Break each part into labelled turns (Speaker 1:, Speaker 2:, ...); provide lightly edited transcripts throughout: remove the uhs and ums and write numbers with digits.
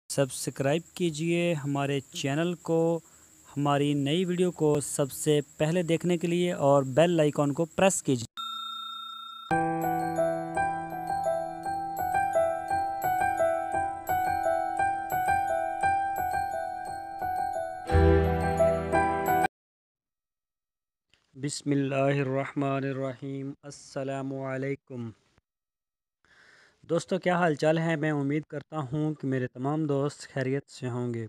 Speaker 1: Subscribe कीजिए हमारे channel को, हमारी नई वीडियो को सबसे पहले देखने के लिए और बेल आइकॉन को प्रेस कीजिए। बिस्मिल्लाहिर्रहमानिर्रहीम। अस्सलामु अलैकुम। दोस्तों, क्या हाल चाल है? मैं उम्मीद करता हूँ कि मेरे तमाम दोस्त खैरियत से होंगे।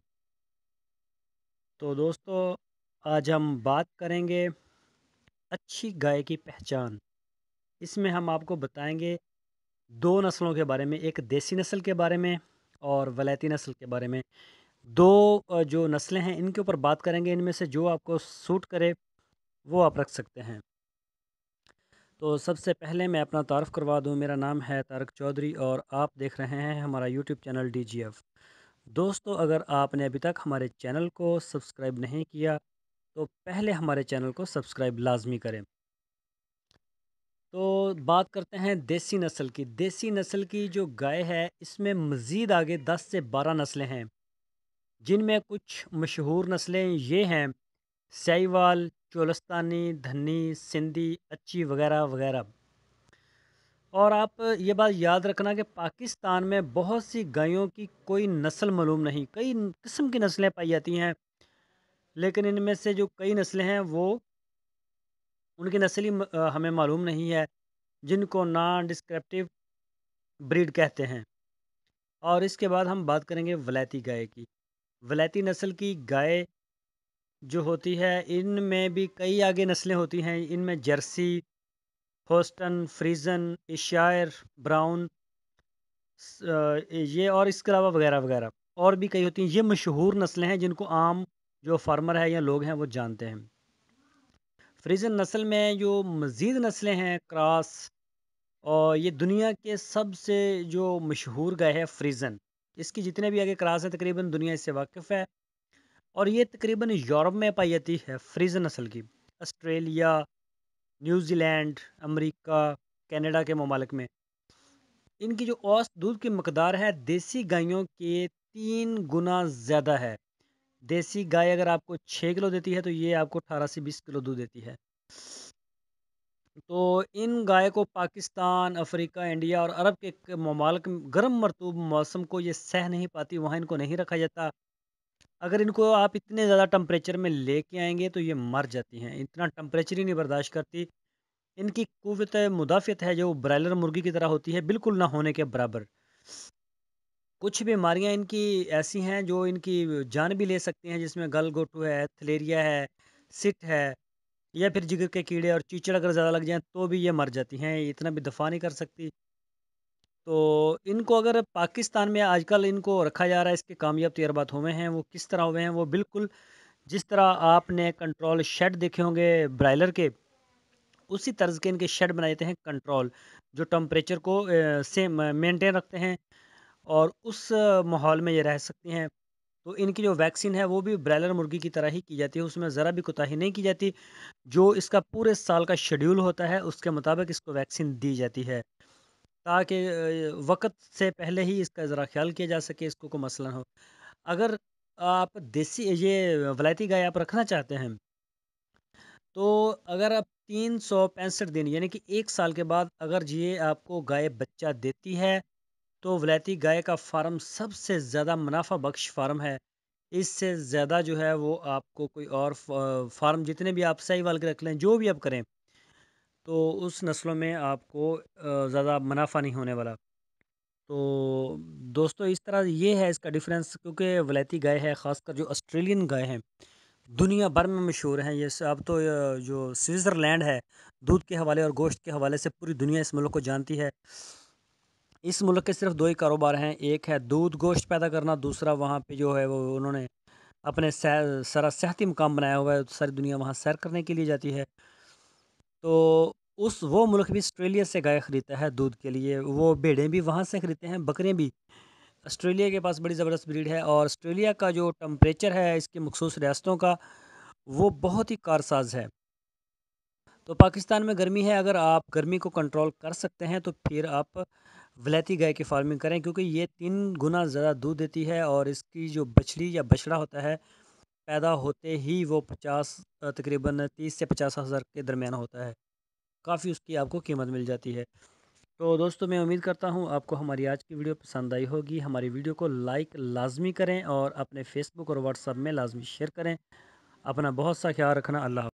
Speaker 1: तो दोस्तों, आज हम बात करेंगे अच्छी गाय की पहचान। इसमें हम आपको बताएंगे दो नस्लों के बारे में, एक देसी नस्ल के बारे में और वलैती नस्ल के बारे में। दो जो नस्लें हैं इनके ऊपर बात करेंगे। इनमें से जो आपको सूट करे वो आप रख सकते हैं। तो सबसे पहले मैं अपना तारफ़ करवा दूं। मेरा नाम है तारक चौधरी और आप देख रहे हैं हमारा यूट्यूब चैनल DGF। दोस्तों, अगर आपने अभी तक हमारे चैनल को सब्सक्राइब नहीं किया तो पहले हमारे चैनल को सब्सक्राइब लाजमी करें। तो बात करते हैं देसी नस्ल की। देसी नस्ल की जो गाय है इसमें मज़ीद आगे 10 से 12 नस्लें हैं, जिनमें कुछ मशहूर नस्लें ये हैं: साहिवाल, चोलस्तानी, धन्नी, सिंधी, अच्छी वगैरह वगैरह। और आप ये बात याद रखना कि पाकिस्तान में बहुत सी गायों की कोई नस्ल मालूम नहीं, कई किस्म की नस्लें पाई जाती हैं, लेकिन इनमें से जो कई नस्लें हैं वो उनकी नस्ल ही हमें मालूम नहीं है, जिनको नॉन डिस्क्रिप्टिव ब्रीड कहते हैं। और इसके बाद हम बात करेंगे वलैती गाय की। वलैती नस्ल की गाय जो होती है इनमें भी कई आगे नस्लें होती हैं। इनमें जर्सी, होस्टन, फ्रीजन, एशायर, ब्राउन, ये और इसके अलावा वगैरह वगैरह और भी कई होती हैं। ये मशहूर नस्लें हैं जिनको आम जो फार्मर है या लोग हैं वो जानते हैं। फ्रीजन नस्ल में जो मज़ीद नस्लें हैं क्रॉस, और ये दुनिया के सबसे जो मशहूर गाय है फ्रीजन। इसकी जितने भी आगे क्रॉस है तकरीबन दुनिया इससे वाकिफ़ है। और ये तकरीबन यूरोप में पाई जाती है फ्रीजन नस्ल की। ऑस्ट्रेलिया, न्यूजीलैंड, अमेरिका, कनाडा के ममालिक में इनकी जो औसत दूध की मकदार है देसी गायों के 3 गुना ज़्यादा है। देसी गाय अगर आपको 6 किलो देती है तो ये आपको 18 से 20 किलो दूध देती है। तो इन गाय को पाकिस्तान, अफ्रीका, इंडिया और अरब के ममालिक गर्म मरतूब मौसम को ये सह नहीं पाती, वहाँ इनको नहीं रखा जाता। अगर इनको आप इतने ज़्यादा टेम्परेचर में लेके आएंगे तो ये मर जाती हैं, इतना टेम्परेचर ही नहीं बर्दाश्त करती। इनकी कुव्वत मुदाफ़ियत है जो ब्रायलर मुर्गी की तरह होती है, बिल्कुल ना होने के बराबर। कुछ बीमारियां इनकी ऐसी हैं जो इनकी जान भी ले सकती हैं, जिसमें गलघोटू है, थलेरिया है, सिट है, या फिर जिगर के कीड़े और चीचड़ अगर ज़्यादा लग जाएं तो भी ये मर जाती हैं, इतना भी दफ़ा नहीं कर सकती। तो इनको अगर पाकिस्तान में आजकल इनको रखा जा रहा है, इसके कामयाब तजर्बात हुए हैं। वो किस तरह हुए हैं? वो बिल्कुल जिस तरह आपने कंट्रोल शेड देखे होंगे ब्रायलर के, उसी तर्ज के इनके शेड बनाए जाते हैं कंट्रोल, जो टम्परेचर को सेम मेंटेन रखते हैं और उस माहौल में ये रह सकती हैं। तो इनकी जो वैक्सीन है वो भी ब्रायलर मुर्गी की तरह ही की जाती है, उसमें ज़रा भी कोताही नहीं की जाती। जो इसका पूरे साल का शेड्यूल होता है उसके मुताबिक इसको वैक्सीन दी जाती है, ताकि वक्त से पहले ही इसका ज़रा ख्याल किया जा सके, इसको कोई मसला ना हो। अगर आप देसी ये वलायती गाय आप रखना चाहते हैं तो अगर आप 365 दिन यानी कि 1 साल के बाद अगर ये आपको गाय बच्चा देती है तो वलायती गाय का फार्म सबसे ज़्यादा मुनाफा बख्श फार्म है। इससे ज़्यादा जो है वो आपको कोई और फार्म जितने भी आप साहीवाल के रख लें, जो भी आप करें, तो उस नस्लों में आपको ज़्यादा मुनाफा नहीं होने वाला। तो दोस्तों, इस तरह ये है इसका डिफरेंस, क्योंकि वलायती गाय है, ख़ासकर जो ऑस्ट्रेलियन गाय हैं दुनिया भर में मशहूर हैं। ये अब तो जो स्विट्ज़रलैंड है, दूध के हवाले और गोश्त के हवाले से पूरी दुनिया इस मुल्क को जानती है। इस मुल्क के सिर्फ दो ही कारोबार हैं, एक है दूध गोश्त पैदा करना, दूसरा वहाँ पे जो है वो उन्होंने अपने सारा सेहती मुकाम बनाया हुआ है, तो सारी दुनिया वहाँ सैर करने के लिए जाती है। तो वो मुल्क भी ऑस्ट्रेलिया से गाय ख़रीदता है दूध के लिए, वो भेड़ें भी वहाँ से ख़रीदते हैं, बकरियाँ भी। ऑस्ट्रेलिया के पास बड़ी ज़बरदस्त ब्रीड है और ऑस्ट्रेलिया का जो टेम्परेचर है इसकी मखसूस रियासतों का, वो बहुत ही कारसाज है। تو پاکستان میں گرمی ہے، اگر آپ گرمی کو کنٹرول کر سکتے ہیں تو پھر آپ ولیتی گائے کی فارمنگ کریں، کیونکہ یہ 3 گنا زیادہ دودھ دیتی ہے، اور اس کی جو بچڑی یا بچڑا ہوتا ہے پیدا ہوتے ہی وہ تقریباً 30 سے 50 ہزار کے درمیان ہوتا ہے، کافی اس کی آپ کو قیمت مل جاتی ہے۔ تو دوستو میں امید کرتا ہوں آپ کو ہماری آج کی ویڈیو پسند آئی ہوگی۔ ہماری ویڈیو کو لائک لازمی کریں اور اپنے فیس بک اور واٹس ایپ میں لازمی شیئر کریں۔ اپنا بہت سا خیال رکھنا، اللہ حافظ۔